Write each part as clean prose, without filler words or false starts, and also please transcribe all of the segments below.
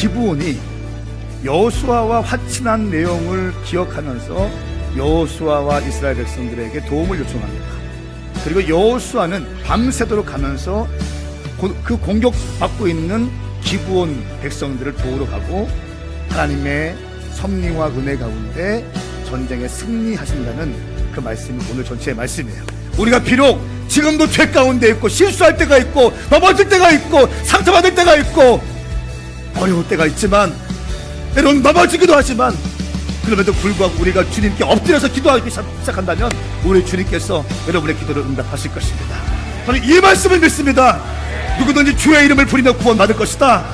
기브온이 여호수아와 화친한 내용을 기억하면서 여호수아와 이스라엘 백성들에게 도움을 요청합니다. 그리고 여호수아는 밤새도록 가면서 그 공격받고 있는 기브온 백성들을 도우러 가고 하나님의 섭리와 은혜 가운데 전쟁에 승리하신다는 그 말씀이 오늘 전체의 말씀이에요. 우리가 비록 지금도 죄 가운데 있고 실수할 때가 있고 넘어질 때가 있고 상처받을 때가 있고 어려울 때가 있지만 때로는 넘어지기도 하지만 그럼에도 불구하고 우리가 주님께 엎드려서 기도하기 시작한다면 우리 주님께서 여러분의 기도를 응답하실 것입니다. 저는 이 말씀을 믿습니다. 누구든지 주의 이름을 부리며 구원받을 것이다.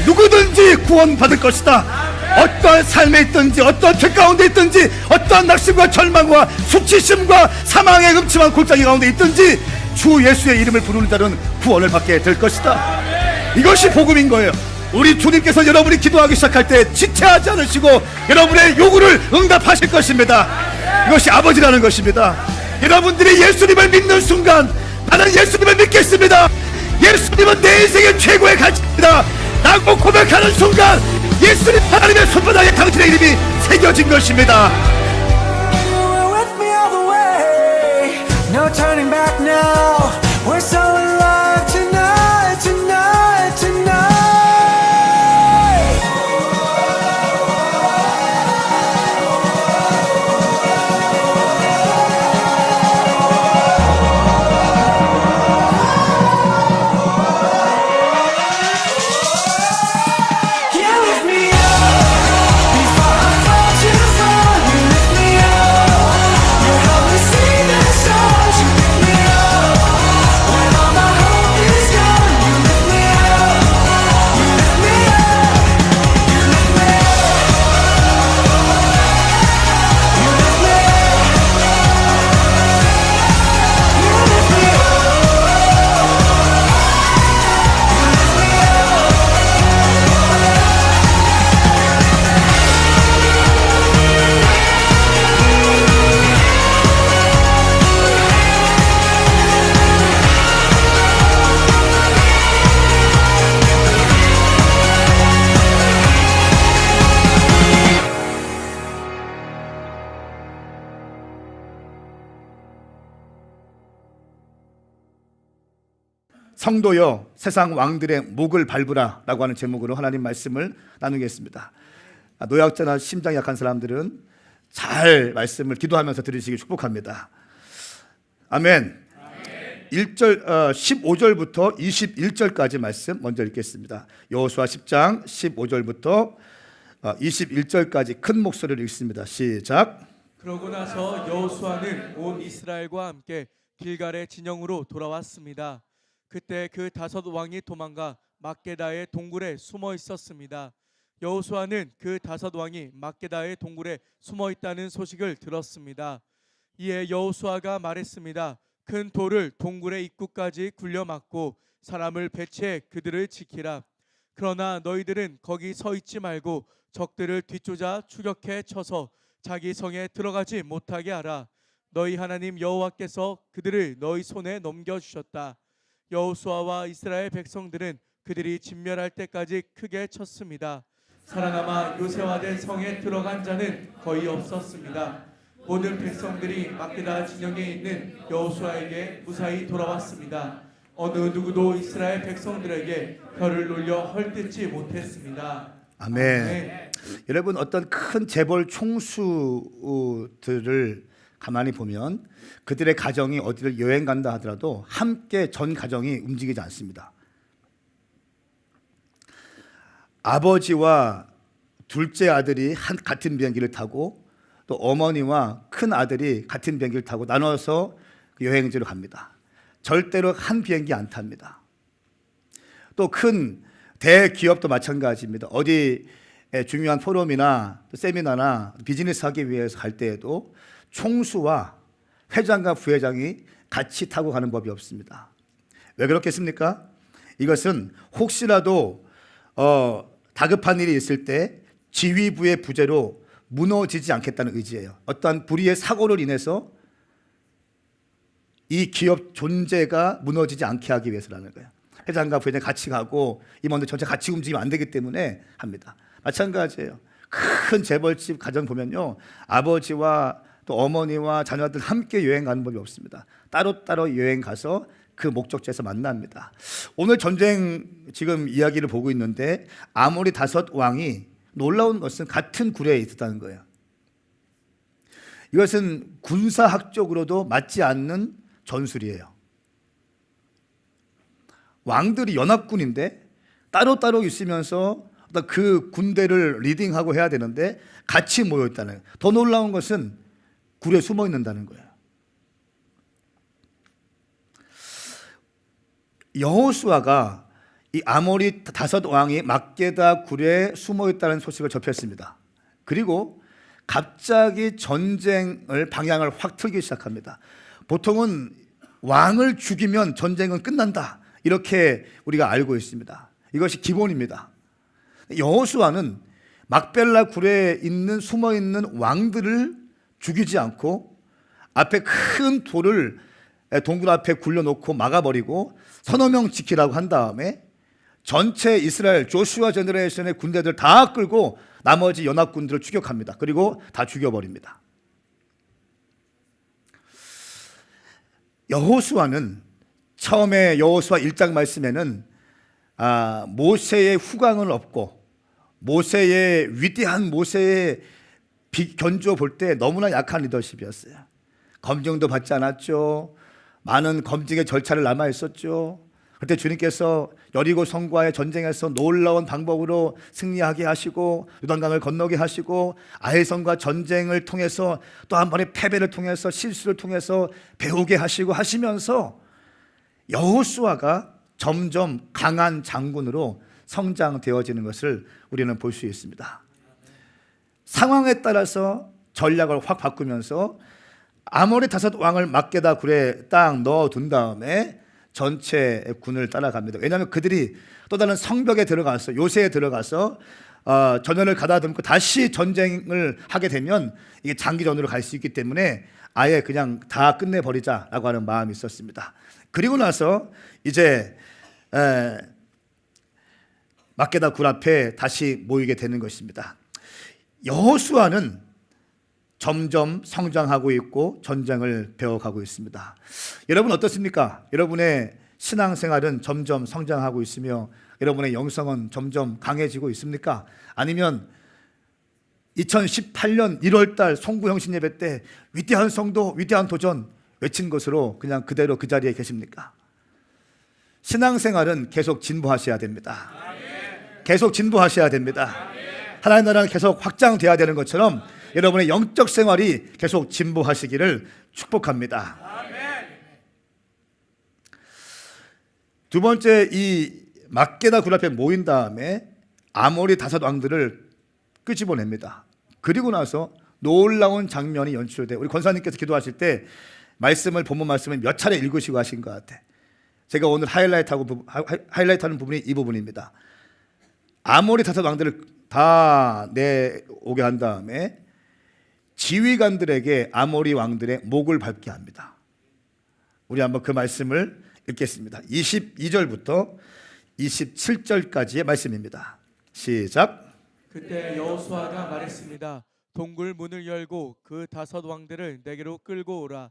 누구든지 구원받을 것이다. 어떠한 삶에 있든지 어떠한 죄 가운데 있든지 어떠한 낙심과 절망과 수치심과 사망의 음침한 골짜기 가운데 있든지 주 예수의 이름을 부르는 자는 구원을 받게 될 것이다. 이것이 복음인 거예요. 우리 주님께서 여러분이 기도하기 시작할 때 지체하지 않으시고 여러분의 요구를 응답하실 것입니다. 이것이 아버지라는 것입니다. 여러분들이 예수님을 믿는 순간 나는 예수님을 믿겠습니다. 예수님은 내 인생의 최고의 가치입니다 라고 고백하는 순간 예수님 하나님의 손바닥에 당신의 이름이 새겨진 것입니다. No turning back now. We're so in love tonight, tonight, tonight. 성도여 세상 왕들의 목을 밟으라 라고 하는 제목으로 하나님 말씀을 나누겠습니다. 노약자나 심장이 약한 사람들은 잘 말씀을 기도하면서 들으시기 축복합니다. 아멘. 15절부터 21절까지 말씀 먼저 읽겠습니다. 여호수아 10장 15절부터 21절까지 큰 목소리로 읽습니다. 시작. 그러고 나서 여호수아는 온 이스라엘과 함께 길갈의 진영으로 돌아왔습니다. 그때 그 다섯 왕이 도망가 막게다의 동굴에 숨어 있었습니다. 여호수아는 그 다섯 왕이 막게다의 동굴에 숨어 있다는 소식을 들었습니다. 이에 여호수아가 말했습니다. 큰 돌을 동굴의 입구까지 굴려 막고 사람을 배치해 그들을 지키라. 그러나 너희들은 거기 서 있지 말고 적들을 뒤쫓아 추격해 쳐서 자기 성에 들어가지 못하게 하라. 너희 하나님 여호와께서 그들을 너희 손에 넘겨주셨다. 여호수아와 이스라엘 백성들은 그들이 진멸할 때까지 크게 쳤습니다. 살아남아 요새화된 성에 들어간 자는 거의 없었습니다. 모든 백성들이 막게다 진영에 있는 여호수아에게 무사히 돌아왔습니다. 어느 누구도 이스라엘 백성들에게 혀를 놀려 헐뜯지 못했습니다. 아멘. 아멘. 여러분 어떤 큰 재벌 총수들을 가만히 보면 그들의 가정이 어디를 여행 간다 하더라도 함께 전 가정이 움직이지 않습니다. 아버지와 둘째 아들이 같은 비행기를 타고 또 어머니와 큰 아들이 같은 비행기를 타고 나눠서 여행지로 갑니다. 절대로 한 비행기 안 탑니다. 또 큰 대기업도 마찬가지입니다. 어디 중요한 포럼이나 세미나나 비즈니스 하기 위해서 갈 때에도 총수와 회장과 부회장이 같이 타고 가는 법이 없습니다. 왜 그렇겠습니까? 이것은 혹시라도 다급한 일이 있을 때 지휘부의 부재로 무너지지 않겠다는 의지예요. 어떠한 불의의 사고를 인해서 이 기업 존재가 무너지지 않게 하기 위해서라는 거예요. 회장과 부회장 같이 가고 임원들 전체 같이 움직이면 안 되기 때문에 합니다. 마찬가지예요. 큰 재벌집 가정 보면요, 아버지와 또 어머니와 자녀들 함께 여행 가는 법이 없습니다. 따로따로 여행 가서 그 목적지에서 만납니다. 오늘 전쟁 지금 이야기를 보고 있는데 아모리 5 왕이 놀라운 것은 같은 굴에 있었다는 거예요. 이것은 군사학적으로도 맞지 않는 전술이에요. 왕들이 연합군인데 따로따로 있으면서 그 군대를 리딩하고 해야 되는데 같이 모여 있다는 거예요. 더 놀라운 것은 굴에 숨어 있는다는 거예요. 여호수아가 이 아모리 5 왕이 막게다 굴에 숨어 있다는 소식을 접했습니다. 그리고 갑자기 전쟁을 방향을 확 틀기 시작합니다. 보통은 왕을 죽이면 전쟁은 끝난다, 이렇게 우리가 알고 있습니다. 이것이 기본입니다. 여호수아는 막벨라 굴에 있는 숨어 있는 왕들을 죽이지 않고 앞에 큰 돌을 동굴 앞에 굴려놓고 막아버리고 서너 명 지키라고 한 다음에 전체 이스라엘 조슈아 제너레이션의 군대들 다 끌고 나머지 연합군들을 추격합니다. 그리고 다 죽여버립니다. 여호수아는 처음에 여호수아 1장 말씀에는 모세의 후광을 얻고 모세의 위대한 모세의 견주어 볼 때 너무나 약한 리더십이었어요. 검증도 받지 않았죠. 많은 검증의 절차를 남아 있었죠. 그때 주님께서 여리고 성과의 전쟁에서 놀라운 방법으로 승리하게 하시고 요단강을 건너게 하시고 아해성과 전쟁을 통해서 또 한 번의 패배를 통해서 실수를 통해서 배우게 하시고 하시면서 여호수아가 점점 강한 장군으로 성장되어지는 것을 우리는 볼 수 있습니다. 상황에 따라서 전략을 확 바꾸면서 아모리 5 왕을 막게다 굴에 딱 넣어둔 다음에 전체 군을 따라갑니다. 왜냐하면 그들이 또 다른 성벽에 들어가서 요새에 들어가서 전열을 가다듬고 다시 전쟁을 하게 되면 이게 장기전으로 갈 수 있기 때문에 아예 그냥 다 끝내버리자라고 하는 마음이 있었습니다. 그리고 나서 이제 막게다 굴 앞에 다시 모이게 되는 것입니다. 여호수아는 점점 성장하고 있고 전쟁을 배워가고 있습니다. 여러분 어떻습니까? 여러분의 신앙생활은 점점 성장하고 있으며 여러분의 영성은 점점 강해지고 있습니까? 아니면 2018년 1월달 송구형신 예배 때 위대한 성도, 위대한 도전 외친 것으로 그냥 그대로 그 자리에 계십니까? 신앙생활은 계속 진보하셔야 됩니다. 계속 진보하셔야 됩니다. 하나님 나라는 계속 확장돼야 되는 것처럼 여러분의 영적 생활이 계속 진보하시기를 축복합니다. 두 번째, 이 막게다 굴 앞에 모인 다음에 아모리 5 왕들을 끄집어냅니다. 그리고 나서 놀라운 장면이 연출돼. 우리 권사님께서 기도하실 때 말씀을 본문 말씀을 몇 차례 읽으시고 하신 것 같아. 제가 오늘 하이라이트하는 부분이 이 부분입니다. 아모리 5 왕들을 다 내오게 한 다음에 지휘관들에게 아모리 왕들의 목을 밟게 합니다. 우리 한번 그 말씀을 읽겠습니다. 22절부터 27절까지의 말씀입니다. 시작. 그때 여호수아가 말했습니다. 동굴 문을 열고 그 5 왕들을 내게로 끌고 오라.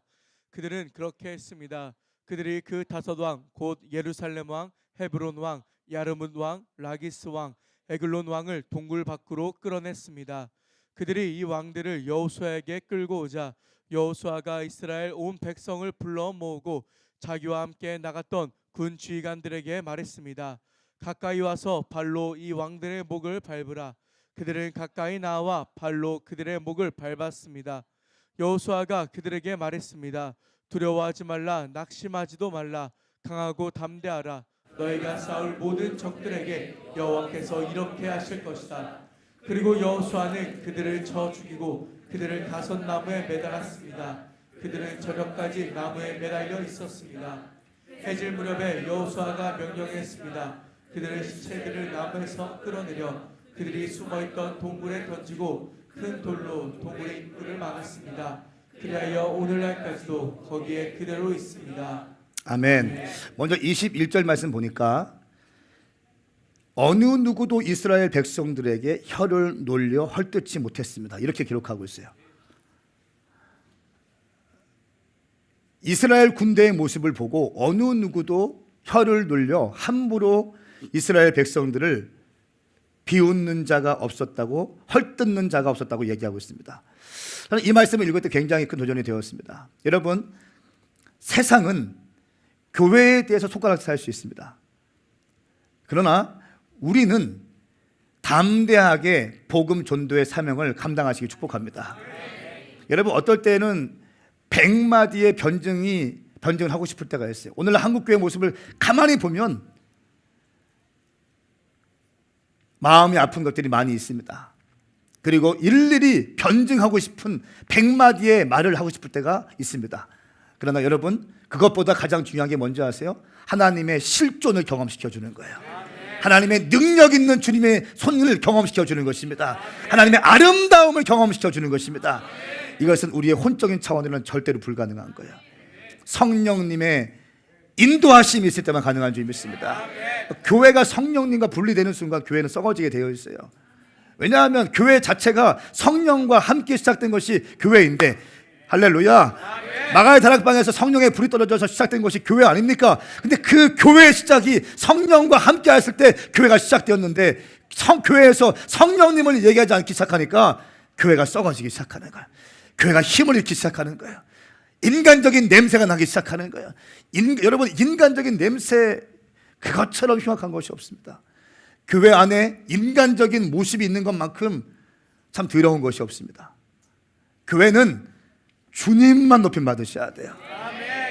그들은 그렇게 했습니다. 그들이 그 5 왕 곧 예루살렘 왕, 헤브론 왕, 야르문 왕, 라기스 왕, 에글론 왕을 동굴 밖으로 끌어냈습니다. 그들이 이 왕들을 여호수아에게 끌고 오자 여호수아가 이스라엘 온 백성을 불러 모으고 자기와 함께 나갔던 군 지휘관들에게 말했습니다. 가까이 와서 발로 이 왕들의 목을 밟으라. 그들은 가까이 나와 발로 그들의 목을 밟았습니다. 여호수아가 그들에게 말했습니다. 두려워하지 말라, 낙심하지도 말라, 강하고 담대하라. 너희가 싸울 모든 적들에게 여호와께서 이렇게 하실 것이다. 그리고 여호수아는 그들을 쳐 죽이고 그들을 가선나무에 매달았습니다. 그들은 저녁까지 나무에 매달려 있었습니다. 해질 무렵에 여호수아가 명령했습니다. 그들의 시체들을 나무에서 끌어내려 그들이 숨어있던 동굴에 던지고 큰 돌로 동굴의 입구를 막았습니다. 그리하여 오늘날까지도 거기에 그대로 있습니다. 아멘. 먼저 21절 말씀 보니까 어느 누구도 이스라엘 백성들에게 혀를 놀려 헐뜯지 못했습니다. 이렇게 기록하고 있어요. 이스라엘 군대의 모습을 보고 어느 누구도 혀를 놀려 함부로 이스라엘 백성들을 비웃는 자가 없었다고, 헐뜯는 자가 없었다고 얘기하고 있습니다. 저는 이 말씀을 읽을 때 굉장히 큰 도전이 되었습니다. 여러분, 세상은 교회에 대해서 손가락질 할 수 있습니다. 그러나 우리는 담대하게 복음 전도의 사명을 감당하시기 축복합니다. 여러분, 어떨 때는 100마디의 변증을 하고 싶을 때가 있어요. 오늘날 한국교회 모습을 가만히 보면 마음이 아픈 것들이 많이 있습니다. 그리고 일일이 변증하고 싶은 100마디의 말을 하고 싶을 때가 있습니다. 그러나 여러분, 그것보다 가장 중요한 게 뭔지 아세요? 하나님의 실존을 경험시켜 주는 거예요. 하나님의 능력 있는 주님의 손을 경험시켜 주는 것입니다. 하나님의 아름다움을 경험시켜 주는 것입니다. 이것은 우리의 혼적인 차원으로는 절대로 불가능한 거예요. 성령님의 인도하심이 있을 때만 가능한 줄 믿습니다. 교회가 성령님과 분리되는 순간 교회는 썩어지게 되어 있어요. 왜냐하면 교회 자체가 성령과 함께 시작된 것이 교회인데, 할렐루야, 마가의 다락방에서 성령의 불이 떨어져서 시작된 것이 교회 아닙니까? 근데 그 교회의 시작이 성령과 함께 했을 때 교회가 시작되었는데, 교회에서 성령님을 얘기하지 않기 시작하니까 교회가 썩어지기 시작하는 거예요. 교회가 힘을 잃기 시작하는 거예요. 인간적인 냄새가 나기 시작하는 거예요. 여러분, 인간적인 냄새, 그것처럼 흉악한 것이 없습니다. 교회 안에 인간적인 모습이 있는 것만큼 참 더러운 것이 없습니다. 교회는 주님만 높임 받으셔야 돼요.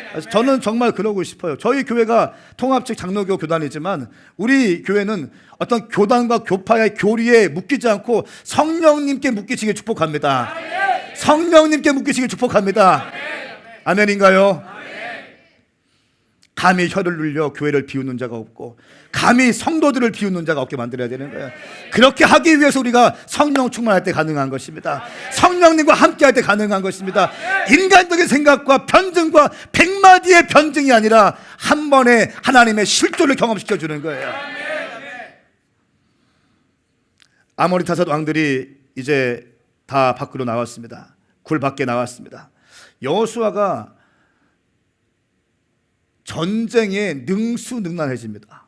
그래서 저는 정말 그러고 싶어요. 저희 교회가 통합측 장로교 교단이지만 우리 교회는 어떤 교단과 교파의 교리에 묶이지 않고 성령님께 묶이시길 축복합니다. 성령님께 묶이시길 축복합니다. 아멘인가요? 감히 혀를 눌려 교회를 비웃는 자가 없고, 감히 성도들을 비웃는 자가 없게 만들어야 되는 거예요. 그렇게 하기 위해서 우리가 성령 충만할 때 가능한 것입니다. 성령님과 함께 할 때 가능한 것입니다. 인간적인 생각과 변증과 100마디의 변증이 아니라 한 번에 하나님의 실존을 경험시켜 주는 거예요. 아모리 다섯 왕들이 이제 다 밖으로 나왔습니다. 굴 밖에 나왔습니다. 여호수아가 전쟁에 능수능란해집니다.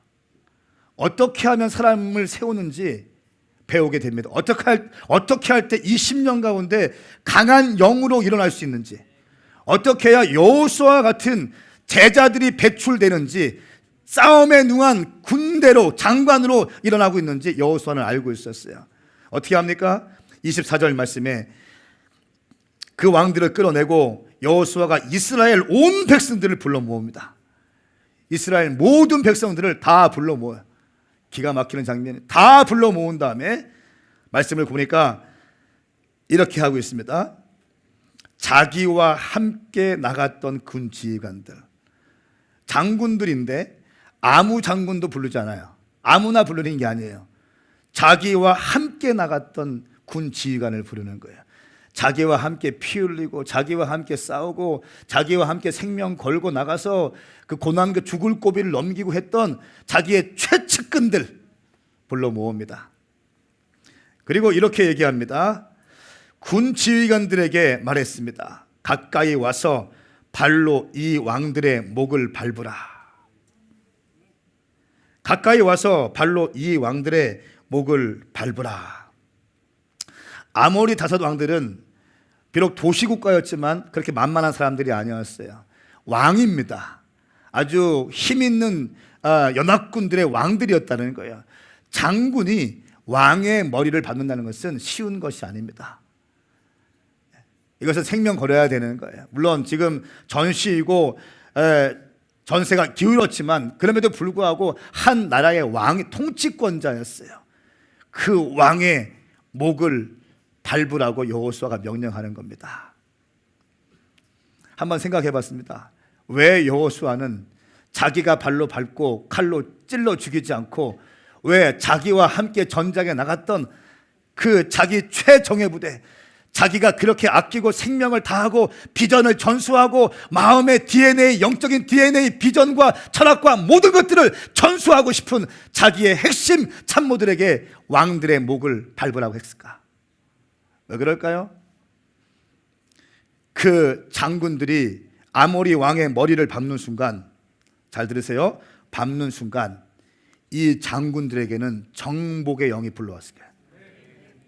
어떻게 하면 사람을 세우는지 배우게 됩니다. 어떻게 할 때 이 10년 가운데 강한 영으로 일어날 수 있는지, 어떻게 해야 여호수아 같은 제자들이 배출되는지, 싸움에 능한 군대로, 장관으로 일어나고 있는지 여호수아는 알고 있었어요. 어떻게 합니까? 24절 말씀에 그 왕들을 끌어내고 여호수아가 이스라엘 온 백성들을 불러 모읍니다. 이스라엘 모든 백성들을 다 불러 모아요. 기가 막히는 장면이 다 불러 모은 다음에 말씀을 보니까 이렇게 하고 있습니다. 자기와 함께 나갔던 군 지휘관들, 장군들인데 아무 장군도 부르지 않아요. 아무나 부르는 게 아니에요. 자기와 함께 나갔던 군 지휘관을 부르는 거예요. 자기와 함께 피 흘리고, 자기와 함께 싸우고, 자기와 함께 생명 걸고 나가서 그 고난, 그 죽을 고비를 넘기고 했던 자기의 최측근들 불러 모읍니다. 그리고 이렇게 얘기합니다. 군 지휘관들에게 말했습니다. 가까이 와서 발로 이 왕들의 목을 밟으라. 가까이 와서 발로 이 왕들의 목을 밟으라. 아모리 다섯 왕들은 비록 도시국가였지만 그렇게 만만한 사람들이 아니었어요. 왕입니다. 아주 힘있는 연합군들의 왕들이었다는 거예요. 장군이 왕의 머리를 밟는다는 것은 쉬운 것이 아닙니다. 이것은 생명 걸어야 되는 거예요. 물론 지금 전시이고 전세가 기울었지만 그럼에도 불구하고 한 나라의 왕이 통치권자였어요. 그 왕의 목을 밟으라고 여호수아가 명령하는 겁니다. 한번 생각해 봤습니다. 왜 여호수아는 자기가 발로 밟고 칼로 찔러 죽이지 않고 왜 자기와 함께 전장에 나갔던 그 자기 최정예 부대, 자기가 그렇게 아끼고 생명을 다하고 비전을 전수하고 마음의 DNA, 영적인 DNA, 비전과 철학과 모든 것들을 전수하고 싶은 자기의 핵심 참모들에게 왕들의 목을 밟으라고 했을까? 왜 그럴까요? 그 장군들이 아모리 왕의 머리를 밟는 순간, 잘 들으세요, 밟는 순간 이 장군들에게는 정복의 영이 불러왔을 거예요.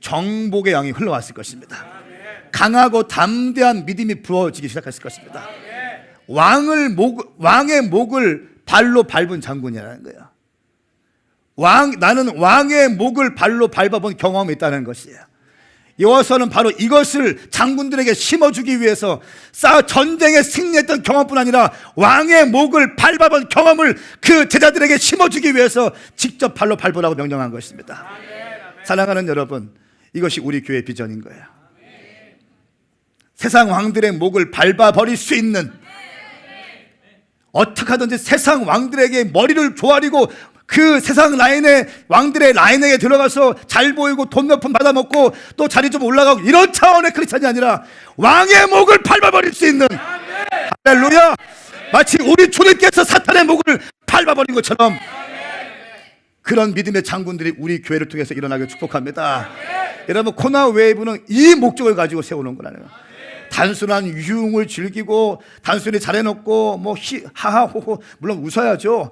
정복의 영이 흘러왔을 것입니다. 강하고 담대한 믿음이 부어지기 시작했을 것입니다. 왕의 목을 발로 밟은 장군이라는 거예요. 나는 왕의 목을 발로 밟아본 경험이 있다는 것이에요. 여호수아는 바로 이것을 장군들에게 심어주기 위해서 전쟁에 승리했던 경험뿐 아니라 왕의 목을 밟아본 경험을 그 제자들에게 심어주기 위해서 직접 발로 밟으라고 명령한 것입니다. 사랑하는 여러분, 이것이 우리 교회의 비전인 거예요. 세상 왕들의 목을 밟아버릴 수 있는, 어떻게 하든지 세상 왕들에게 머리를 조아리고 그 세상 왕들의 라인에 들어가서 잘 보이고 돈 몇 푼 받아먹고 또 자리 좀 올라가고 이런 차원의 크리스찬이 아니라 왕의 목을 밟아버릴 수 있는, 할렐루야, 마치 우리 주님께서 사탄의 목을 밟아버린 것처럼 그런 믿음의 장군들이 우리 교회를 통해서 일어나길 축복합니다. 여러분, 코나 웨이브는 이 목적을 가지고 세우는 거라는 거예요. 단순한 유흥을 즐기고 단순히 잘해놓고 뭐 하하호호, 물론 웃어야죠.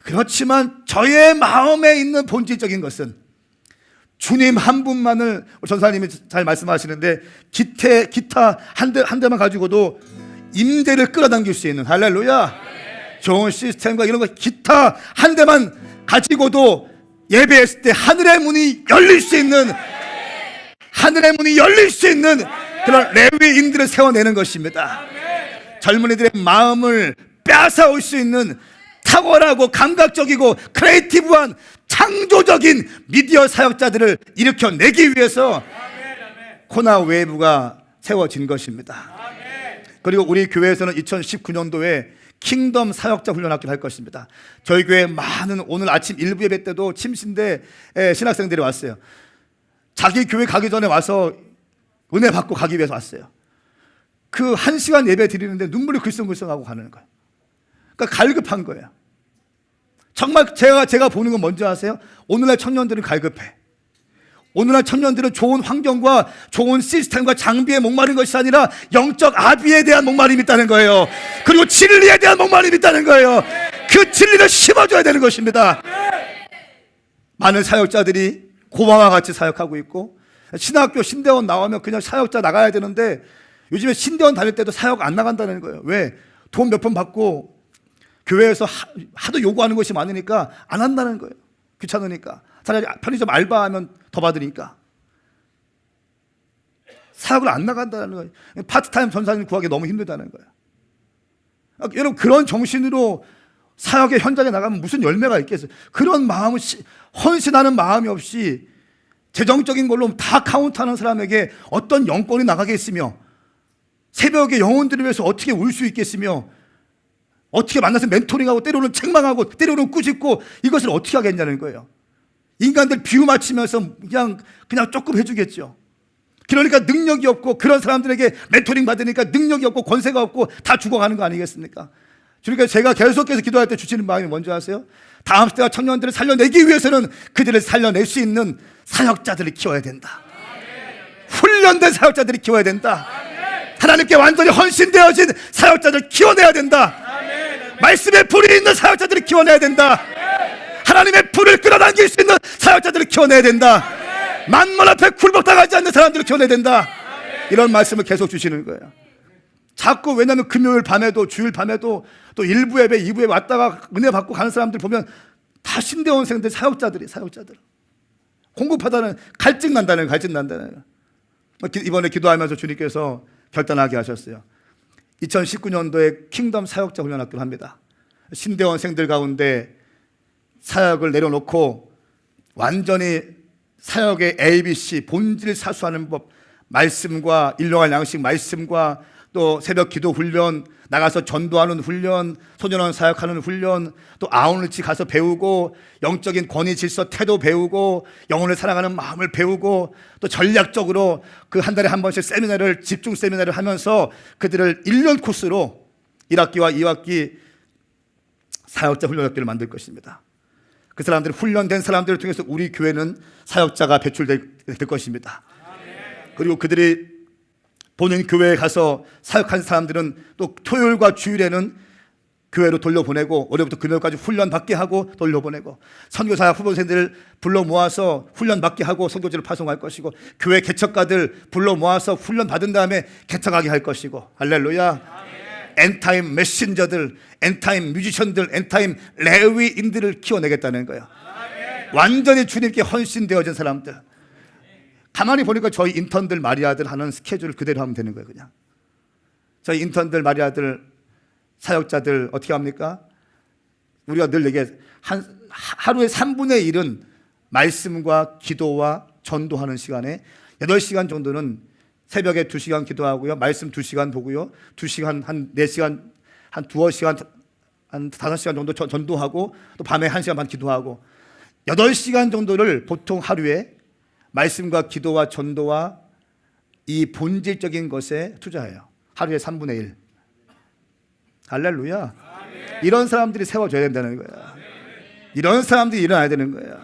그렇지만 저의 마음에 있는 본질적인 것은 주님 한 분만을, 전사님이 잘 말씀하시는데 기타 한 대만 가지고도 임대를 끌어당길 수 있는, 할렐루야, 좋은 시스템과 이런 거 기타 한 대만 가지고도 예배했을 때 하늘의 문이 열릴 수 있는, 하늘의 문이 열릴 수 있는 그런 레위인들을 세워내는 것입니다. 젊은이들의 마음을 빼앗아올 수 있는 탁월하고 감각적이고 크리에이티브한 창조적인 미디어 사역자들을 일으켜내기 위해서 코나 웨이브가 세워진 것입니다. 그리고 우리 교회에서는 2019년도에 킹덤 사역자 훈련학교를 할 것입니다. 저희 교회 많은, 오늘 아침 일부 예배 때도 침신대 신학생들이 왔어요. 자기 교회 가기 전에 와서 은혜 받고 가기 위해서 왔어요. 그 1시간 예배 드리는데 눈물이 글썽글썽하고 가는 거예요. 그러니까 갈급한 거예요. 정말 제가 보는 건 뭔지 아세요? 오늘날 청년들은 갈급해. 오늘날 청년들은 좋은 환경과 좋은 시스템과 장비에 목마른 것이 아니라 영적 아비에 대한 목마름이 있다는 거예요. 그리고 진리에 대한 목마름이 있다는 거예요. 그 진리를 심어줘야 되는 것입니다. 많은 사역자들이 고방와 같이 사역하고 있고, 신학교 신대원 나오면 그냥 사역자 나가야 되는데 요즘에 신대원 다닐 때도 사역 안 나간다는 거예요. 왜? 돈 몇 푼 받고 교회에서 하도 요구하는 것이 많으니까 안 한다는 거예요. 귀찮으니까. 차라리 편의점 알바하면 더 받으니까. 사역을 안 나간다는 거예요. 파트타임 전사님 구하기 너무 힘들다는 거예요. 여러분, 그런 정신으로 사역의 현장에 나가면 무슨 열매가 있겠어요? 그런 마음을, 헌신하는 마음이 없이 재정적인 걸로 다 카운트하는 사람에게 어떤 영권이 나가겠으며, 새벽에 영혼들을 위해서 어떻게 울 수 있겠으며, 어떻게 만나서 멘토링하고 때로는 책망하고 때로는 꾸짖고 이것을 어떻게 하겠냐는 거예요. 인간들 비유 맞추면서 그냥 조금 해주겠죠. 그러니까 능력이 없고, 그런 사람들에게 멘토링 받으니까 능력이 없고 권세가 없고 다 죽어가는 거 아니겠습니까? 그러니까 제가 계속해서 기도할 때 주시는 마음이 뭔지 아세요? 다음 시대와 청년들을 살려내기 위해서는 그들을 살려낼 수 있는 사역자들을 키워야 된다. 훈련된 사역자들이 키워야 된다. 하나님께 완전히 헌신되어진 사역자들 키워내야 된다. 말씀의 불이 있는 사역자들을 키워내야 된다. 하나님의 불을 끌어당길 수 있는 사역자들을 키워내야 된다. 만물 앞에 굴복당하지 않는 사람들을 키워내야 된다. 이런 말씀을 계속 주시는 거예요. 자꾸, 왜냐하면 금요일 밤에도, 주일 밤에도 또 1부 예배, 2부 예배 왔다가 은혜 받고 가는 사람들 보면 다 신대원생들, 사역자들. 공급하다는, 갈증 난다는. 이번에 기도하면서 주님께서 결단하게 하셨어요. 2019년도에 킹덤 사역자 훈련학교를 합니다. 신대원생들 가운데 사역을 내려놓고 완전히 사역의 ABC, 본질 사수하는 법, 말씀과 일용할 양식 말씀과 또 새벽 기도 훈련, 나가서 전도하는 훈련, 소년원 사역하는 훈련, 또 아웃리치 가서 배우고, 영적인 권위 질서 태도 배우고, 영혼을 사랑하는 마음을 배우고, 또 전략적으로 그 한 달에 한 번씩 세미나를, 집중 세미나를 하면서 그들을 1년 코스로 1학기와 2학기 사역자 훈련학교를 만들 것입니다. 그 사람들, 훈련된 사람들을 통해서 우리 교회는 사역자가 배출될 것입니다. 그리고 그들이 본인 교회에 가서 사역한 사람들은 또 토요일과 주일에는 교회로 돌려보내고, 월요일부터 금요일까지 훈련받게 하고 돌려보내고, 선교사 후보생들을 불러 모아서 훈련받게 하고 선교지를 파송할 것이고, 교회 개척가들 불러 모아서 훈련받은 다음에 개척하게 할 것이고, 할렐루야. 엔타임 메신저들, 엔타임 뮤지션들, 엔타임 레위인들을 키워내겠다는 거예요. 완전히 주님께 헌신되어진 사람들. 가만히 보니까 저희 인턴들 마리아들 하는 스케줄 그대로 하면 되는 거예요. 그냥 저희 인턴들 마리아들 사역자들 어떻게 합니까? 우리가 늘 얘기해, 하루에 3분의 1은 말씀과 기도와 전도하는 시간에 8시간 정도는 새벽에 2시간 기도하고요, 말씀 2시간 보고요, 2시간 한 4시간 한 두어 시간 한 5시간 정도 전도하고, 또 밤에 1시간 반 기도하고, 8시간 정도를 보통 하루에 말씀과 기도와 전도와 이 본질적인 것에 투자해요. 하루에 3분의 1. 할렐루야. 이런 사람들이 세워져야 된다는 거야. 이런 사람들이 일어나야 되는 거야.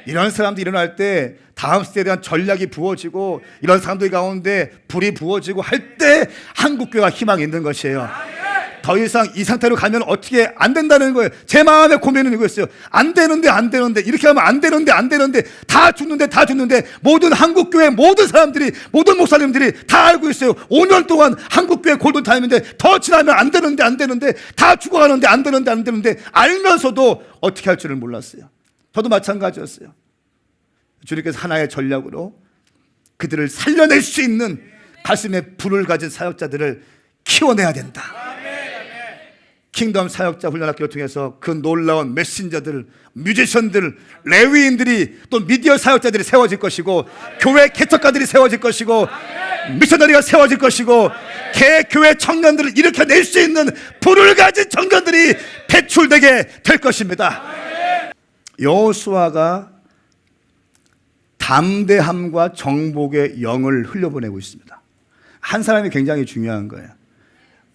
이런 사람들이 일어날 때 다음 시대에 대한 전략이 부어지고, 이런 사람들 가운데 불이 부어지고 할 때 한국교회가 희망이 있는 것이에요. 더 이상 이 상태로 가면 어떻게 안 된다는 거예요. 제 마음의 고민은 이거였어요. 안 되는데 이렇게 하면 안 되는데 다 죽는데 모든 한국교회 모든 사람들이, 모든 목사님들이 다 알고 있어요. 5년 동안 한국교회 골든타임인데 더 지나면 안 되는데 다 죽어가는데 안 되는데 알면서도 어떻게 할 줄을 몰랐어요. 저도 마찬가지였어요. 주님께서 하나의 전략으로 그들을 살려낼 수 있는 가슴에 불을 가진 사역자들을 키워내야 된다. 킹덤 사역자 훈련학교를 통해서 그 놀라운 메신저들, 뮤지션들, 레위인들이, 또 미디어 사역자들이 세워질 것이고, 교회 개척가들이 세워질 것이고, 미셔너리가 세워질 것이고, 개교회 청년들을 일으켜낼 수 있는 불을 가진 청년들이 배출되게 될 것입니다. 여호수아가 담대함과 정복의 영을 흘려보내고 있습니다. 한 사람이 굉장히 중요한 거예요.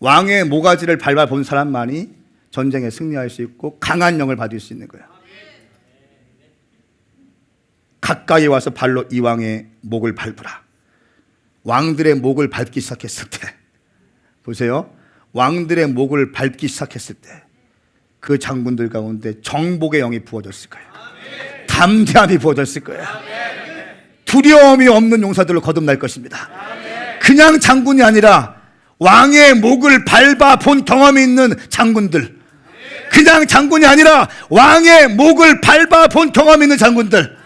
왕의 모가지를 밟아본 사람만이 전쟁에 승리할 수 있고 강한 영을 받을 수 있는 거예요. 가까이 와서 발로 이 왕의 목을 밟으라. 왕들의 목을 밟기 시작했을 때, 보세요, 왕들의 목을 밟기 시작했을 때 그 장군들 가운데 정복의 영이 부어졌을 거예요. 담대함이 부어졌을 거예요. 두려움이 없는 용사들로 거듭날 것입니다. 그냥 장군이 아니라 왕의 목을 밟아본 경험이 있는 장군들, 그냥 장군이 아니라 왕의 목을 밟아본 경험이 있는 장군들,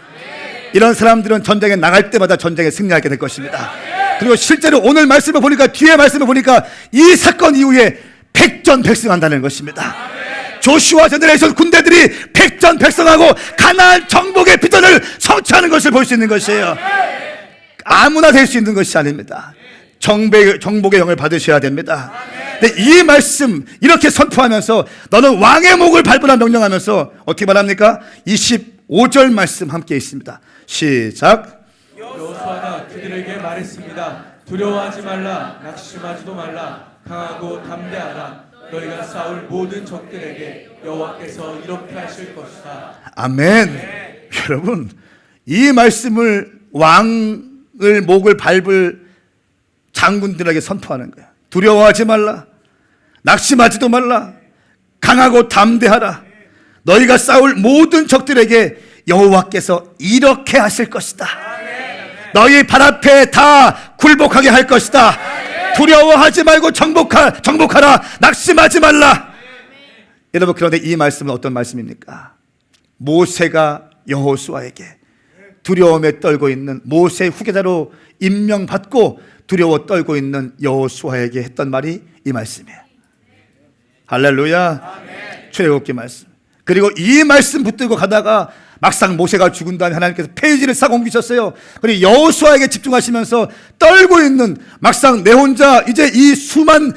이런 사람들은 전쟁에 나갈 때마다 전쟁에 승리하게 될 것입니다. 그리고 실제로 오늘 말씀을 보니까, 뒤에 말씀을 보니까 이 사건 이후에 백전백승한다는 것입니다. 조슈아 제너레이션 군대들이 백전백승하고 가나안 정복의 비전을 성취하는 것을 볼 수 있는 것이에요. 아무나 될 수 있는 것이 아닙니다. 정복의 영을 받으셔야 됩니다. 근데 이 말씀 이렇게 선포하면서 너는 왕의 목을 밟으라 명령하면서 어떻게 말합니까? 25절 말씀 함께 있습니다. 시작. 여호수아가 그들에게 말했습니다. 두려워하지 말라, 낙심하지도 말라, 강하고 담대하라. 너희가 싸울 모든 적들에게 여호와께서 이렇게 하실 것이다. 아멘. 여러분, 이 말씀을 왕을 목을 밟을 장군들에게 선포하는 거야. 두려워하지 말라, 낙심하지도 말라, 강하고 담대하라. 너희가 싸울 모든 적들에게 여호와께서 이렇게 하실 것이다. 너희 발 앞에 다 굴복하게 할 것이다. 두려워하지 말고 정복하라. 낙심하지 말라. 여러분, 그런데 이 말씀은 어떤 말씀입니까? 모세가 여호수아에게, 두려움에 떨고 있는 모세 후계자로 임명받고 두려워 떨고 있는 여호수아에게 했던 말이 이 말씀이에요. 할렐루야. 출애굽기 말씀. 그리고 이 말씀 붙들고 가다가 막상 모세가 죽은 다음에 하나님께서 페이지를 싹 옮기셨어요. 그리고 여호수아에게 집중하시면서 떨고 있는, 막상 내 혼자 이제 이 수백만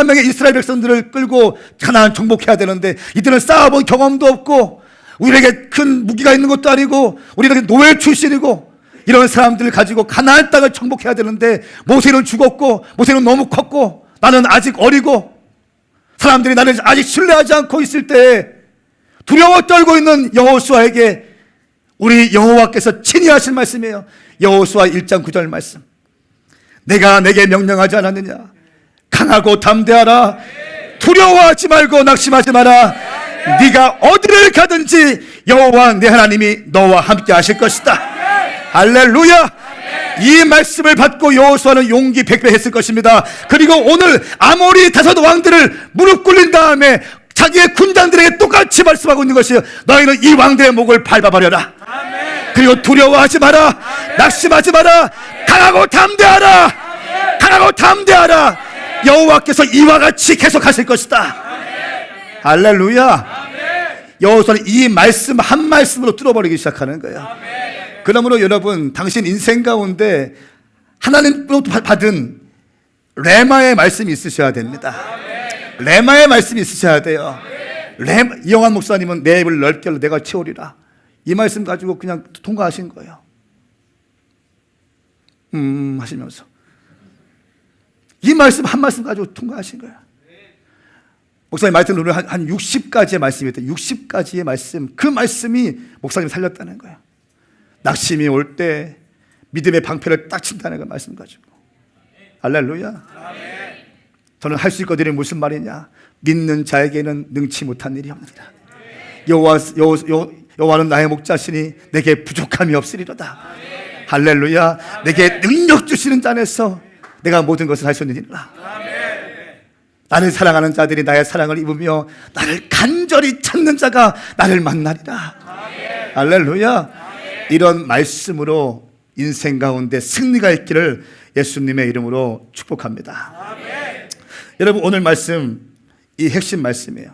명의 이스라엘 백성들을 끌고 가나안 정복해야 되는데, 이들은 싸워본 경험도 없고 우리에게 큰 무기가 있는 것도 아니고 우리에게 노예 출신이고 이런 사람들을 가지고 가나안 땅을 정복해야 되는데, 모세는 죽었고 모세는 너무 컸고 나는 아직 어리고 사람들이 나를 아직 신뢰하지 않고 있을 때 두려워 떨고 있는 여호수아에게 우리 여호와께서 친히 하신 말씀이에요. 여호수아 1장 9절 말씀. 내가 내게 명령하지 않았느냐? 강하고 담대하라. 두려워하지 말고 낙심하지 마라. 네가 어디를 가든지 여호와 내 하나님이 너와 함께 하실 것이다. 할렐루야. 이 말씀을 받고 여호수아는 용기 백배했을 것입니다. 그리고 오늘 아모리 다섯 왕들을 무릎 꿇린 다음에 자기의 군단들에게 똑같이 말씀하고 있는 것이에요. 너희는 이 왕들의 목을 밟아버려라. 그리고 두려워하지 마라. 낙심하지 마라. 강하고 담대하라. 강하고 담대하라. 여호와께서 이와 같이 계속하실 것이다. 할렐루야. 여호수아는 이 말씀 한 말씀으로 뚫어버리기 시작하는 거예요. 그러므로 여러분, 당신 인생 가운데 하나님으로부터 받은 레마의 말씀이 있으셔야 됩니다. 레마의 말씀이 있으셔야 돼요. 이영환 목사님은 내 입을 넓게 열어 내가 채우리라, 이 말씀 가지고 그냥 통과하신 거예요. 하시면서 이 말씀 한 말씀 가지고 통과하신 거예요. 목사님 말씀 오늘 한 60가지의 말씀이 있다. 60가지의 말씀, 그 말씀이 목사님 살렸다는 거예요. 낙심이 올 때 믿음의 방패를 딱 친다는 그 말씀 가지고. 할렐루야. 저는 할 수 있거든요. 무슨 말이냐? 믿는 자에게는 능치 못한 일이 없느니라. 여호와는 나의 목자시니 내게 부족함이 없으리로다. 할렐루야. 내게 능력 주시는 자 안에서 내가 모든 것을 할 수 있느니라. 나를 사랑하는 자들이 나의 사랑을 입으며 나를 간절히 찾는 자가 나를 만나리라. 할렐루야. 이런 말씀으로 인생 가운데 승리가 있기를 예수님의 이름으로 축복합니다. 여러분, 오늘 말씀, 이 핵심 말씀이에요.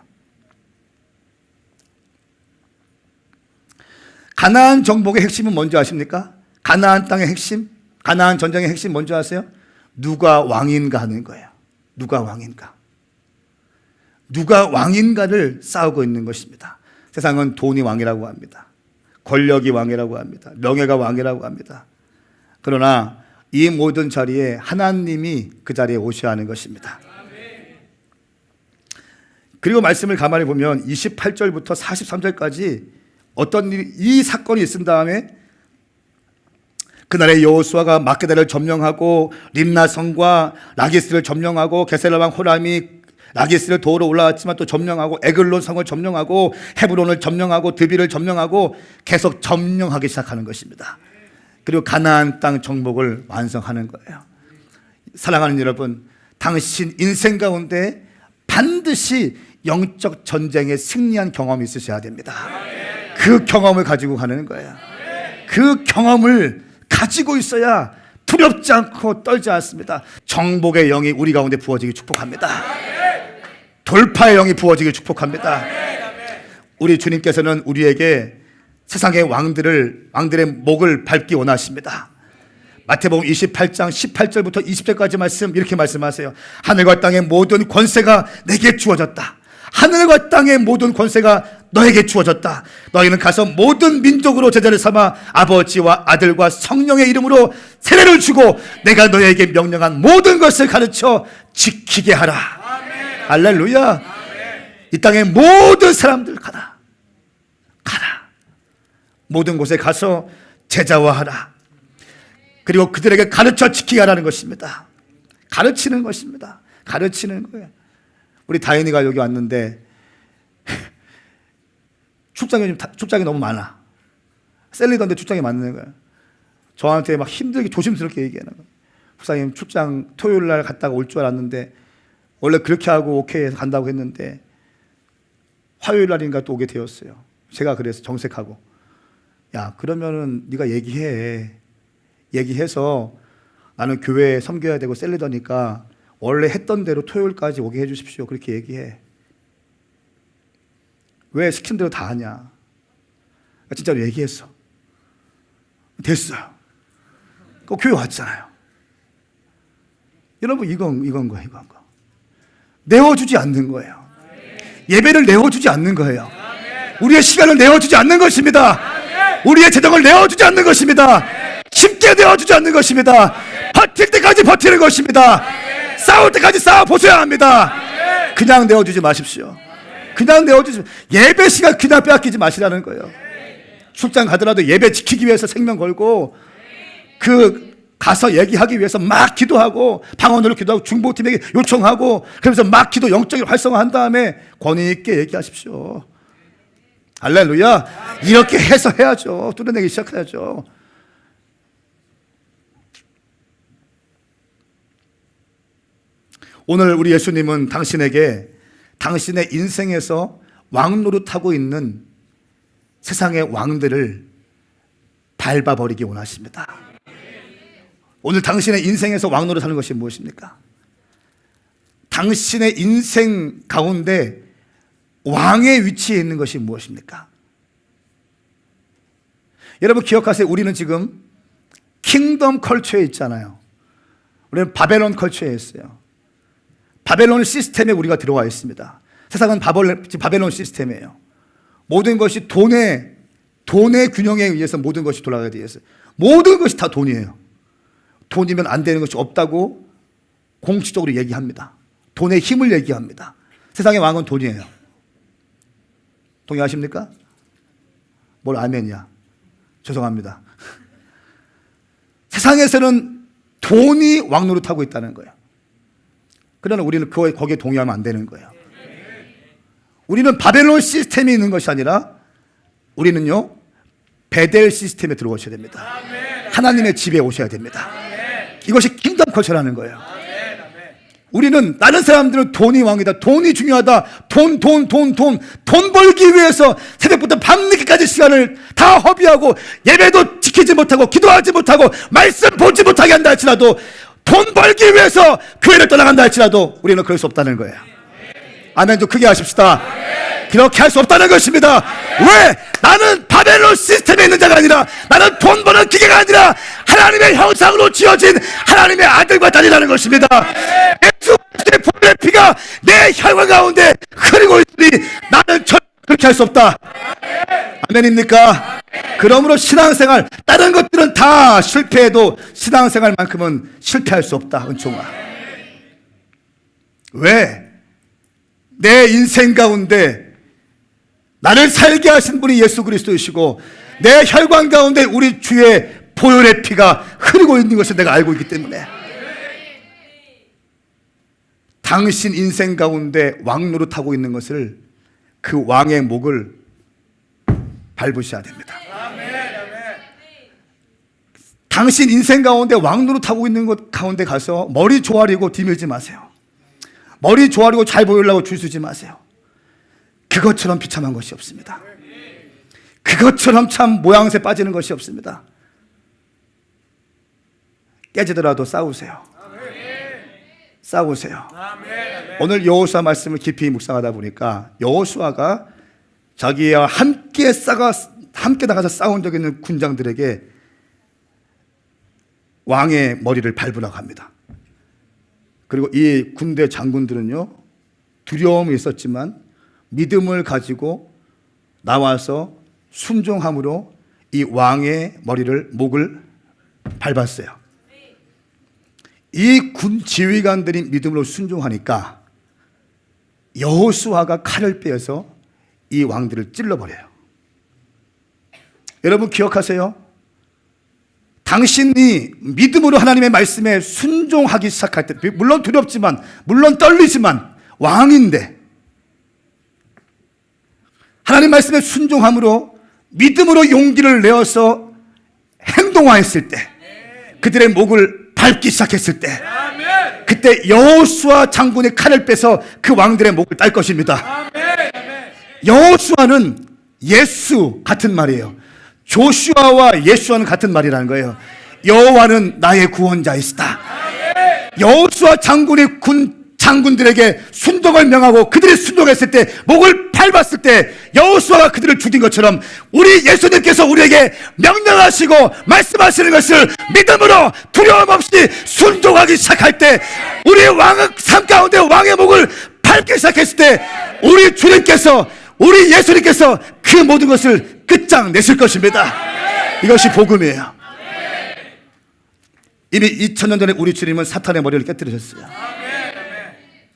가나안 정복의 핵심은 뭔지 아십니까? 가나안 땅의 핵심, 가나안 전쟁의 핵심 뭔지 아세요? 누가 왕인가 하는 거예요. 누가 왕인가. 누가 왕인가를 싸우고 있는 것입니다. 세상은 돈이 왕이라고 합니다. 권력이 왕이라고 합니다. 명예가 왕이라고 합니다. 그러나 이 모든 자리에 하나님이 그 자리에 오셔야 하는 것입니다. 그리고 말씀을 가만히 보면 28절부터 43절까지 어떤 일이, 이 사건이 있은 다음에 그날에 여호수아가 막게다를 점령하고 림나 성과 라기스를 점령하고 게셀라 왕 호람이 라기스를 도우러 올라왔지만 또 점령하고 에글론 성을 점령하고 헤브론을 점령하고 드비를 점령하고 계속 점령하기 시작하는 것입니다. 그리고 가나안 땅 정복을 완성하는 거예요. 사랑하는 여러분, 당신 인생 가운데 반드시 영적 전쟁에 승리한 경험이 있으셔야 됩니다. 그 경험을 가지고 가는 거예요. 그 경험을 가지고 있어야 두렵지 않고 떨지 않습니다. 정복의 영이 우리 가운데 부어지기 축복합니다. 돌파의 영이 부어지기 축복합니다. 우리 주님께서는 우리에게 세상의 왕들의 목을 밟기 원하십니다. 마태복음 28장 18절부터 20절까지 말씀, 이렇게 말씀하세요. 하늘과 땅의 모든 권세가 내게 주어졌다. 하늘과 땅의 모든 권세가 너에게 주어졌다. 너희는 가서 모든 민족으로 제자를 삼아 아버지와 아들과 성령의 이름으로 세례를 주고 내가 너희에게 명령한 모든 것을 가르쳐 지키게 하라. 할렐루야. 이 땅의 모든 사람들 가라. 모든 곳에 가서 제자화하라. 그리고 그들에게 가르쳐 지키게 하라는 것입니다. 가르치는 것입니다. 가르치는 거예요. 우리 다인이가 여기 왔는데 출장이 너무 많아. 셀리던데 출장이 많은 거예요. 저한테 막 힘들게 조심스럽게 얘기하는 거예요. 목사님, 출장 토요일 날 갔다가 올 줄 알았는데 원래 그렇게 하고 오케이 해서 간다고 했는데 화요일 날인가 또 오게 되었어요. 제가 그래서 정색하고, 야, 그러면은 네가 얘기해서 나는 교회에 섬겨야 되고 셀리더니까 원래 했던 대로 토요일까지 오게 해주십시오. 그렇게 얘기해. 왜 시킨 대로 다 하냐. 진짜로 얘기했어. 됐어요. 그 교회 왔잖아요. 여러분, 이건 거예요. 내어주지 않는 거예요. 예배를 내어주지 않는 거예요. 우리의 시간을 내어주지 않는 것입니다. 우리의 재정을 내어주지 않는 것입니다. 쉽게 내어주지 않는 것입니다. 버틸 때까지 버티는 것입니다. 싸울 때까지 싸워보셔야 합니다. 그냥 내어주지 마십시오. 그냥 내어주지, 예배 시간 그냥 빼앗기지 마시라는 거예요. 출장 가더라도 예배 지키기 위해서 생명 걸고, 가서 얘기하기 위해서 막 기도하고, 방언으로 기도하고, 중보팀에게 요청하고, 그러면서 막 기도 영적인 활성화한 다음에 권위 있게 얘기하십시오. 할렐루야. 이렇게 해서 해야죠. 뚫어내기 시작해야죠. 오늘 우리 예수님은 당신에게 당신의 인생에서 왕노릇하고 있는 세상의 왕들을 밟아버리기 원하십니다. 오늘 당신의 인생에서 왕노릇하는 것이 무엇입니까? 당신의 인생 가운데 왕의 위치에 있는 것이 무엇입니까? 여러분 기억하세요. 우리는 지금 킹덤 컬처에 있잖아요. 우리는 바벨론 컬처에 있어요. 바벨론 시스템에 우리가 들어와 있습니다. 세상은 바벨론 시스템이에요. 모든 것이 돈의 균형에 의해서 모든 것이 돌아가야 되어 있어요. 모든 것이 다 돈이에요. 돈이면 안 되는 것이 없다고 공식적으로 얘기합니다. 돈의 힘을 얘기합니다. 세상의 왕은 돈이에요. 동의하십니까? 뭘 아멘이야. 죄송합니다. 세상에서는 돈이 왕노릇하고 있다는 거예요. 그러나 우리는 거기에 동의하면 안 되는 거예요. 우리는 바벨론 시스템이 있는 것이 아니라 우리는요, 베델 시스템에 들어오셔야 됩니다. 하나님의 집에 오셔야 됩니다. 이것이 킹덤 컬처라는 거예요. 우리는, 다른 사람들은 돈이 왕이다, 돈이 중요하다, 돈 벌기 위해서 새벽부터 밤늦게까지 시간을 다 허비하고 예배도 지키지 못하고 기도하지 못하고 말씀 보지 못하게 한다 할지라도, 돈 벌기 위해서 교회를 떠나간다 할지라도 우리는 그럴 수 없다는 거예요. 아멘 좀 크게 하십시다. 그렇게 할 수 없다는 것입니다. 왜? 나는 바벨론 시스템에 있는 자가 아니라, 나는 돈 버는 기계가 아니라 하나님의 형상으로 지어진 하나님의 아들과 딸이라는 것입니다. 예수 그리스도의 보혈의 피가 내 혈관 가운데 흐르고 있으니 나는 절대 그렇게 할 수 없다. 아멘입니까? 그러므로 신앙생활, 다른 것들은 다 실패해도 신앙생활만큼은 실패할 수 없다. 은총아, 왜? 내 인생 가운데 나를 살게 하신 분이 예수 그리스도이시고, 내 혈관 가운데 우리 주의 보혈의 피가 흐르고 있는 것을 내가 알고 있기 때문에, 당신 인생 가운데 왕노릇하고 있는 것을, 그 왕의 목을 밟으셔야 됩니다. 당신 인생 가운데 왕노릇하고 있는 것 가운데 가서 머리 조아리고 디밀지 마세요. 머리 조아리고 잘 보이려고 줄 서지 마세요. 그것처럼 비참한 것이 없습니다. 그것처럼 참 모양새 빠지는 것이 없습니다. 깨지더라도 싸우세요. 싸우세요. 오늘 여호수아 말씀을 깊이 묵상하다 보니까, 여호수아가 자기와 함께 나가서 싸운 적이 있는 군장들에게 왕의 머리를 밟으라고 합니다. 그리고 이 군대 장군들은요, 두려움이 있었지만 믿음을 가지고 나와서 순종함으로 이 왕의 목을 밟았어요. 이 군 지휘관들이 믿음으로 순종하니까 여호수아가 칼을 빼어서 이 왕들을 찔러버려요. 여러분 기억하세요? 당신이 믿음으로 하나님의 말씀에 순종하기 시작할 때, 물론 두렵지만, 물론 떨리지만, 왕인데 하나님 말씀에 순종함으로 믿음으로 용기를 내어서 행동하였을 때, 그들의 목을 밟기 시작했을 때, 그때 여호수아 장군의 칼을 빼서 그 왕들의 목을 딸 것입니다. 여호수아는 예수 같은 말이에요. 조슈아와 예수와는 같은 말이라는 거예요. 여호와는 나의 구원자이시다. 여호수아 장군의 군 장군들에게 순종을 명하고 그들이 순종했을 때, 목을 밟았을 때 여호수아가 그들을 죽인 것처럼 우리 예수님께서 우리에게 명령하시고 말씀하시는 것을 믿음으로 두려움 없이 순종하기 시작할 때, 우리 왕의 삶 가운데 왕의 목을 밟기 시작했을 때, 우리 주님께서, 우리 예수님께서 그 모든 것을 끝장내실 것입니다. 이것이 복음이에요. 이미 2000년 전에 우리 주님은 사탄의 머리를 깨뜨리셨어요.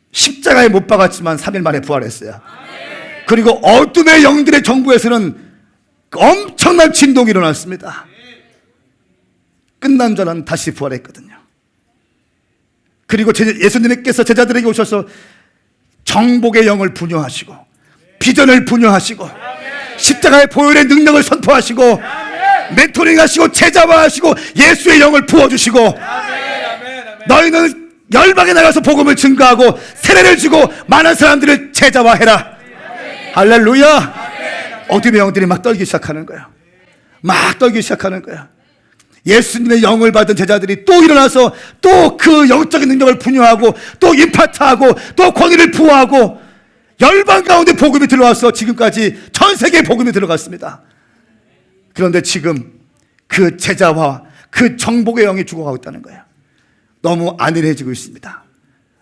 십자가에 못 박았지만 3일 만에 부활했어요. 그리고 어둠의 영들의 정부에서는 엄청난 진동이 일어났습니다. 끝난 줄 알았는데 다시 부활했거든요. 그리고 예수님께서 제자들에게 오셔서 정복의 영을 분유하시고 비전을 분유하시고 십자가의 보혈의 능력을 선포하시고 멘토링하시고 제자화하시고 예수의 영을 부어주시고, 너희는 열방에 나가서 복음을 증거하고 세례를 주고 많은 사람들을 제자화해라. 할렐루야. 어둠의 영들이 막 떨기 시작하는 거야. 막 떨기 시작하는 거야. 예수님의 영을 받은 제자들이 또 일어나서 또 그 영적인 능력을 분유하고 또 임파트하고 또 권위를 부어하고 열방 가운데 복음이 들어와서 지금까지 전 세계에 복음이 들어갔습니다. 그런데 지금 그 제자와 그 정복의 영이 죽어가고 있다는 거예요. 너무 안일해지고 있습니다.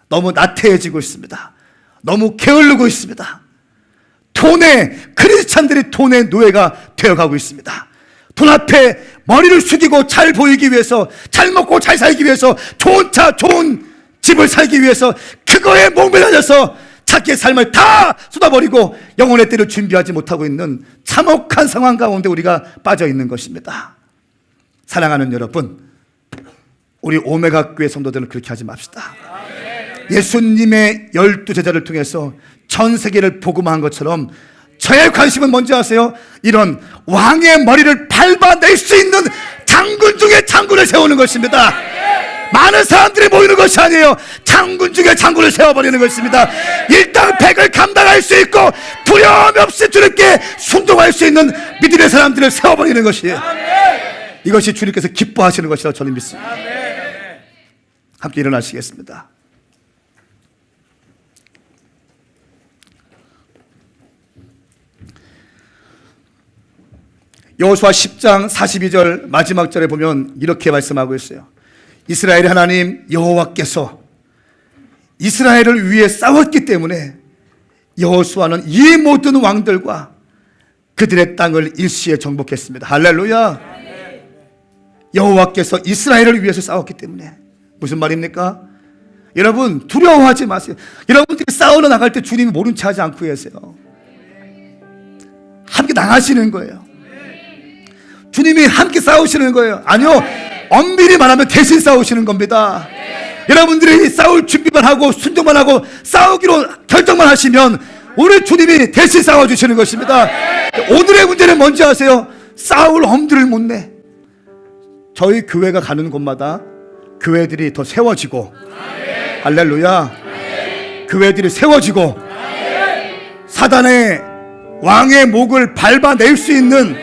너무 나태해지고 있습니다. 너무 게을르고 있습니다. 크리스찬들이 돈의 노예가 되어가고 있습니다. 돈 앞에 머리를 숙이고 잘 보이기 위해서, 잘 먹고 잘 살기 위해서, 좋은 차, 좋은 집을 살기 위해서 그거에 목매달려서 자기의 삶을 다 쏟아버리고 영혼의 때를 준비하지 못하고 있는 참혹한 상황 가운데 우리가 빠져 있는 것입니다. 사랑하는 여러분, 우리 오메가 교회 성도들은 그렇게 하지 맙시다. 예수님의 12제자를 통해서 전 세계를 복음화한 것처럼 저의 관심은 뭔지 아세요? 이런 왕의 머리를 밟아낼 수 있는 장군 중에 장군을 세우는 것입니다. 많은 사람들이 모이는 것이 아니에요. 장군 중에 장군을 세워버리는 것입니다. 일당백을 감당할 수 있고 두려움 없이 주님께 순종할 수 있는 믿음의 사람들을 세워버리는 것이에요. 이것이 주님께서 기뻐하시는 것이라고 저는 믿습니다. 함께 일어나시겠습니다. 여호수아 10장 42절 마지막 절에 보면 이렇게 말씀하고 있어요. 이스라엘의 하나님 여호와께서 이스라엘을 위해 싸웠기 때문에 여호수아는 이 모든 왕들과 그들의 땅을 일시에 정복했습니다. 할렐루야. 여호와께서 이스라엘을 위해서 싸웠기 때문에. 무슨 말입니까? 여러분 두려워하지 마세요. 여러분들이 싸우러 나갈 때 주님이 모른 체 하지 않고 계세요. 함께 나가시는 거예요. 주님이 함께 싸우시는 거예요. 아니요, 엄밀히 말하면 대신 싸우시는 겁니다. 여러분들이 싸울 준비만 하고 순종만 하고 싸우기로 결정만 하시면 우리 주님이 대신 싸워주시는 것입니다. 오늘의 문제는 뭔지 아세요? 싸울 엄두를 못 내. 저희 교회가 가는 곳마다 교회들이 더 세워지고, 할렐루야, 교회들이 세워지고 사단의 왕의 목을 밟아낼 수 있는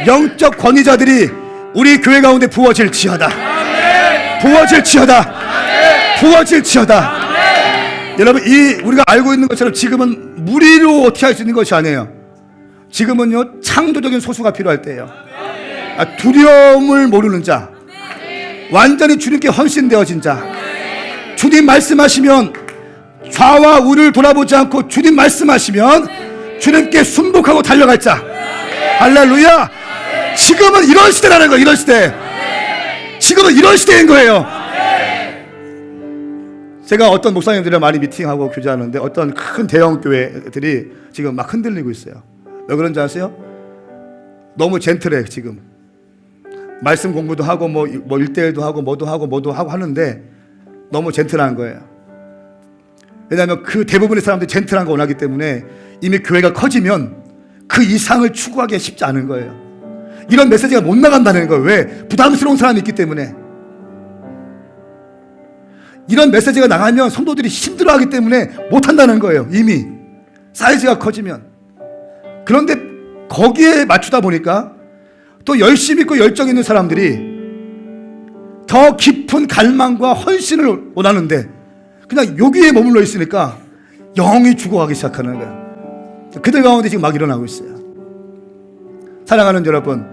영적 권위자들이 우리 교회 가운데 부어질지어다. 부어질지어다. 부어질지어다. 여러분, 우리가 알고 있는 것처럼 지금은 무리로 어떻게 할 수 있는 것이 아니에요. 지금은요, 창조적인 소수가 필요할 때예요. 두려움을 모르는 자, 완전히 주님께 헌신되어진 자, 주님 말씀하시면 좌와 우를 돌아보지 않고 주님 말씀하시면 주님께 순복하고 달려갈 자. 할렐루야. 지금은 이런 시대라는 거예요. 이런 시대. 지금은 이런 시대인 거예요. 제가 어떤 목사님들이랑 많이 미팅하고 교제하는데 어떤 큰 대형 교회들이 지금 막 흔들리고 있어요. 왜 그런지 아세요? 너무 젠틀해. 지금 말씀 공부도 하고 뭐 1대1도 하고 뭐도 하고 하는데 너무 젠틀한 거예요. 왜냐하면 그 대부분의 사람들이 젠틀한 거 원하기 때문에 이미 교회가 커지면 그 이상을 추구하기가 쉽지 않은 거예요. 이런 메시지가 못 나간다는 거예요. 왜? 부담스러운 사람이 있기 때문에. 이런 메시지가 나가면 성도들이 힘들어하기 때문에 못한다는 거예요. 이미 사이즈가 커지면. 그런데 거기에 맞추다 보니까 또 열심히 있고 열정 있는 사람들이 더 깊은 갈망과 헌신을 원하는데 그냥 여기에 머물러 있으니까 영이 죽어가기 시작하는 거예요. 그들 가운데 지금 막 일어나고 있어요. 사랑하는 여러분,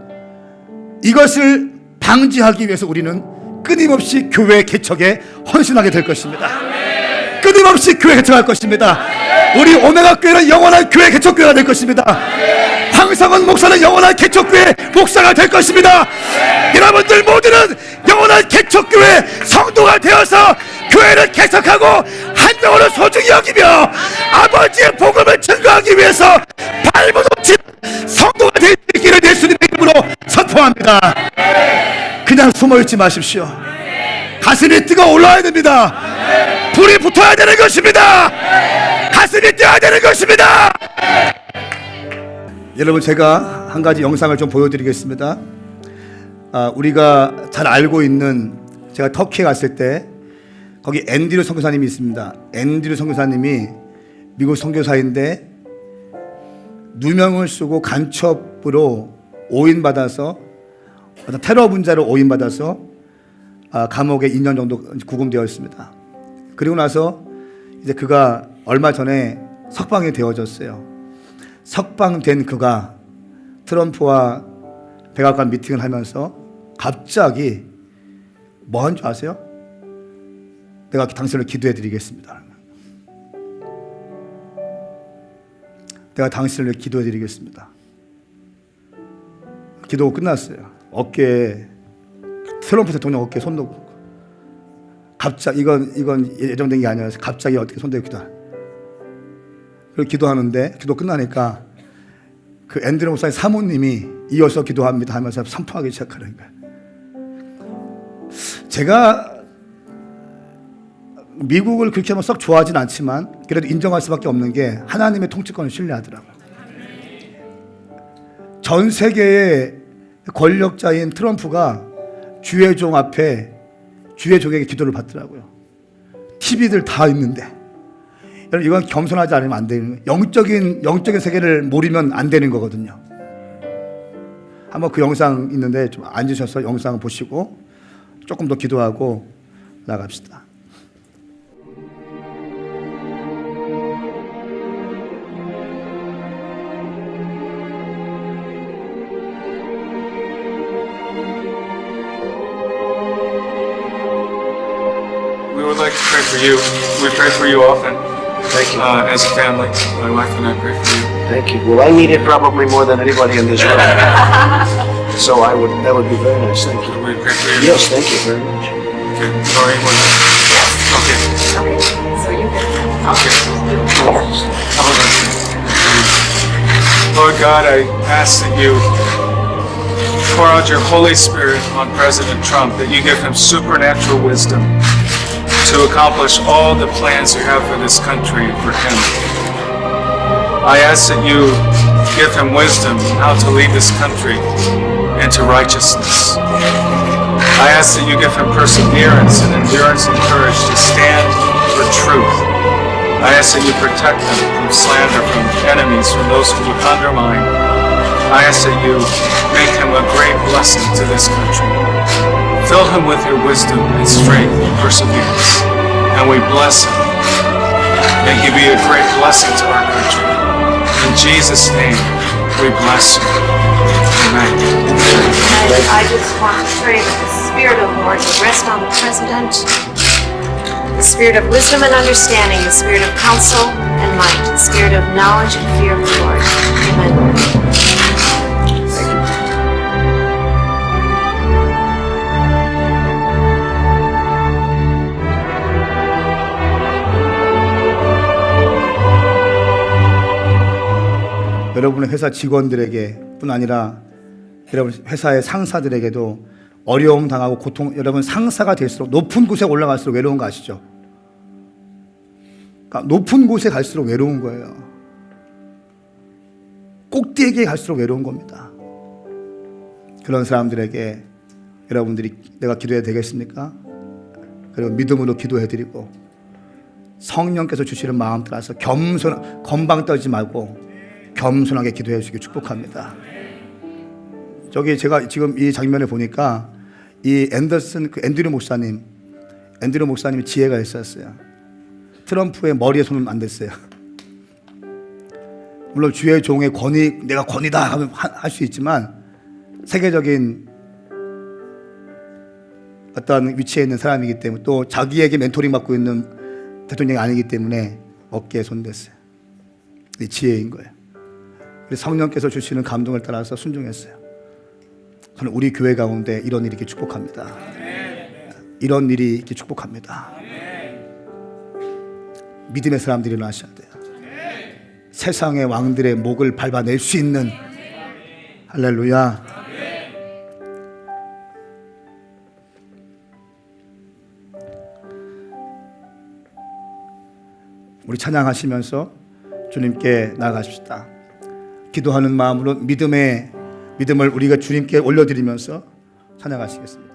이것을 방지하기 위해서 우리는 끊임없이 교회 개척에 헌신하게 될 것입니다. 끊임없이 교회 개척할 것입니다. 우리 오메가 교회는 영원한 교회 개척교회가 될 것입니다. 황성원 목사는 영원한 개척교회 목사가 될 것입니다. 여러분들 모두는 영원한 개척교회 성도가 되어서 교회를 개척하고 한 명으로 소중히 여기며 아버지의 복음을 증거하기 위해서 발버둥치는 성도가 될 수 있기를 예수님의 이름으로 선포합니다. 그냥 숨어있지 마십시오. 가슴이 뜨거워 올라와야 됩니다. 불이 붙어야 되는 것입니다. 가슴이 뛰어야 되는 것입니다. 여러분, 제가 한 가지 영상을 좀 보여드리겠습니다. 우리가 잘 알고 있는, 제가 터키에 갔을 때 거기 앤드류 선교사님이 있습니다. 앤드류 선교사님이 미국 선교사인데 누명을 쓰고 간첩으로 오인받아서 어떤 테러 분자로 오인받아서 감옥에 2년 정도 구금되어 있습니다. 그리고 나서 이제 그가 얼마 전에 석방이 되어졌어요. 석방된 그가 트럼프와 백악관 미팅을 하면서 갑자기 뭐 한 줄 아세요? 내가 당신을 기도해 드리겠습니다. 내가 당신을 기도해 드리겠습니다. 기도가 끝났어요. 어깨에, 트럼프 대통령 어깨에 손 놓고, 갑자기 이건 예정된 게 아니라서 갑자기 어떻게 손 대고 기도하. 그리고 기도하는데 기도 끝나니까 그 앤드류 목사의 사모님이 이어서 기도합니다 하면서 선포하기 시작하는 거예요. 제가 미국을 그렇게 하면 썩 좋아하진 않지만 그래도 인정할 수밖에 없는 게 하나님의 통치권을 신뢰하더라고요. 전 세계의 권력자인 트럼프가 주의 종 앞에 주의 종에게 기도를 받더라고요. TV들 다 있는데. 여러분, 이건 겸손하지 않으면 안 되는 거예요. 영적인 세계를 모르면 안 되는 거거든요. 한번 그 영상 있는데 좀 앉으셔서 영상을 보시고 조금 더 기도하고 나갑시다. We would like to pray for you. We pray for you often. Thank you. As a family, my wife and I pray for you. Thank you. Well, I need it probably more than anybody in this room. So that would be very nice. Thank you. We pray for you. Yes, thank you very much. Okay. Lori, what? Okay. So you can. Okay. How about that? Lord God, I ask that you pour out your Holy Spirit on President Trump, that you give him supernatural wisdom to accomplish all the plans you have for this country and for him. I ask that you give him wisdom on how to lead this country into righteousness. I ask that you give him perseverance and endurance and courage to stand for truth. I ask that you protect him from slander, from enemies, from those who would undermine. I ask that you make him a great blessing to this country. Fill him with your wisdom and strength and perseverance. And we bless him. May he be a great blessing to our country. In Jesus' name, we bless you. Amen. And I just want to pray that the Spirit of the Lord will rest on the President, the Spirit of wisdom and understanding, the Spirit of counsel and might, the Spirit of knowledge and fear of the Lord. Amen. 여러분의 회사 직원들에게 뿐 아니라 여러분 회사의 상사들에게도 어려움 당하고 고통, 여러분 상사가 될수록 높은 곳에 올라갈수록 외로운 거 아시죠? 그러니까 높은 곳에 갈수록 외로운 거예요. 꼭대기에 갈수록 외로운 겁니다. 그런 사람들에게 여러분들이 내가 기도해도 되겠습니까? 그리고 믿음으로 기도해드리고 성령께서 주시는 마음 따라서 건방 떨지 말고 겸손하게 기도해 주시기 축복합니다. 저기 제가 지금 이 장면을 보니까 이 앤드류 목사님이 지혜가 있었어요. 트럼프의 머리에 손을 안 댔어요. 물론 주의 종의 권위, 내가 권위다 하면 할 수 있지만 세계적인 어떤 위치에 있는 사람이기 때문에 또 자기에게 멘토링 받고 있는 대통령이 아니기 때문에 어깨에 손댔어요. 이 지혜인 거예요. 우리 성령께서 주시는 감동을 따라서 순종했어요. 저는 우리 교회 가운데 이런 일이 이렇게 축복합니다. 이런 일이 이렇게 축복합니다. 믿음의 사람들이 일어나셔야 돼요. 세상의 왕들의 목을 밟아낼 수 있는 할렐루야. 우리 찬양하시면서 주님께 나아가십시다. 기도하는 마음으로 믿음을 우리가 주님께 올려드리면서 찬양하시겠습니다.